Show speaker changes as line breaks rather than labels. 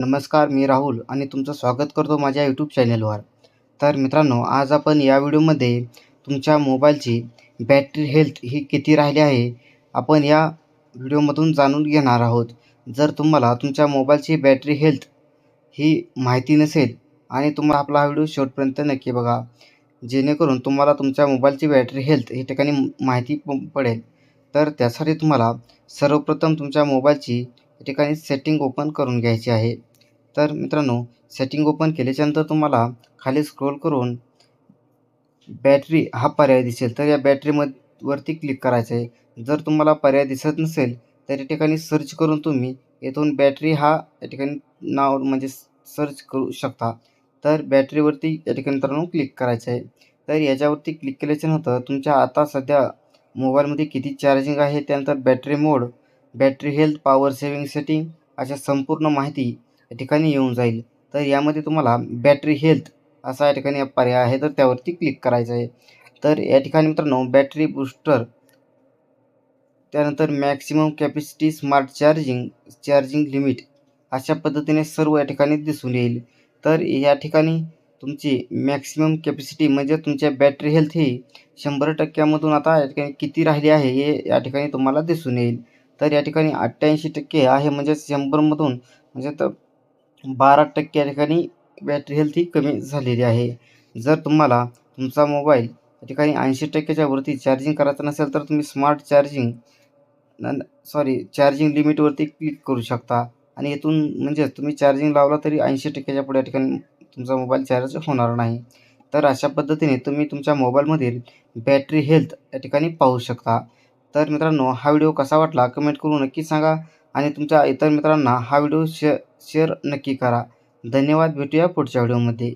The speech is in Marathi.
नमस्कार, मी राहुल आणि तुमचं स्वागत करतो माझ्या यूट्यूब चॅनलवर. तर मित्रांनो, आज आपण या व्हिडिओमध्ये तुमच्या मोबाईलची बॅटरी हेल्थ ही किती राहिली आहे, आपण या व्हिडिओमधून जाणून घेणार आहोत. जर तुम्हाला तुमच्या मोबाईलची बॅटरी हेल्थ ही माहिती नसेल आणि तुम्हाला आपला हा व्हिडिओ शेवटपर्यंत नक्की बघा, जेणेकरून तुम्हाला तुमच्या मोबाईलची बॅटरी हेल्थ ही ठिकाणी माहिती पडेल. तर त्यासाठी तुम्हाला सर्वप्रथम तुमच्या मोबाईलची या ठिकाणी सेटिंग ओपन करून घ्यायची आहे. तर मित्रांनो, सेटिंग ओपन केल्याच्यानंतर तुम्हाला खाली स्क्रोल करून बॅटरी हा पर्याय दिसेल, तर या वरती क्लिक करायचं आहे. जर तुम्हाला पर्याय दिसत नसेल तर या ठिकाणी सर्च करून तुम्ही येथून बॅटरी हा या ठिकाणी नाव म्हणजे सर्च करू शकता. तर बॅटरीवरती या ठिकाणी मित्रांनो क्लिक करायचं आहे. तर याच्यावरती क्लिक केल्याच्यानंतर तुमच्या आता सध्या मोबाईलमध्ये किती चार्जिंग आहे, त्यानंतर battery mode, battery health, power saving setting अशा संपूर्ण माहिती या ठिकाणी येऊन जाईल. तर यामध्ये तुम्हाला बॅटरी हेल्थ असा या ठिकाणी पर्याय आहे, तर त्यावरती क्लिक करायचं आहे. तर या ठिकाणी मित्रांनो बॅटरी बूस्टर, त्यानंतर maximum capacity, smart charging, charging limit अशा पद्धतीने सर्व या ठिकाणी दिसून येईल. तर या ठिकाणी तुमची मॅक्सिमम कॅपॅसिटी म्हणजे तुमच्या बॅटरी हेल्थ ही 100% आता या ठिकाणी किती राहिली आहे हे या ठिकाणी तुम्हाला दिसून येईल. तर या ठिकाणी 88% आहे, म्हणजे 100मधून म्हणजे तर 12% या ठिकाणी बॅटरी हेल्थ ही कमी झालेली आहे. जर तुम्हाला तुमचा मोबाईल या ठिकाणी 80%च्या वरती चार्जिंग करायचं नसेल तर तुम्ही स्मार्ट चार्जिंग चार्जिंग लिमिटवरती क्लिक करू शकता आणि इथून म्हणजे तुम्ही चार्जिंग लावला तरी 80%च्या पुढे या ठिकाणी तुमचा मोबाईल चार्ज होणार नाही. तर अशा पद्धतीने तुम्ही तुमच्या मोबाईलमधील बॅटरी हेल्थ या ठिकाणी पाहू शकता. तर मित्रांनो, हा व्हिडिओ कसा वाटला कमेंट करून नक्की सांगा आणि तुमच्या इतर मित्रांना हा व्हिडिओ शेअर नक्की करा. धन्यवाद. भेटूया पुढच्या व्हिडिओमध्ये.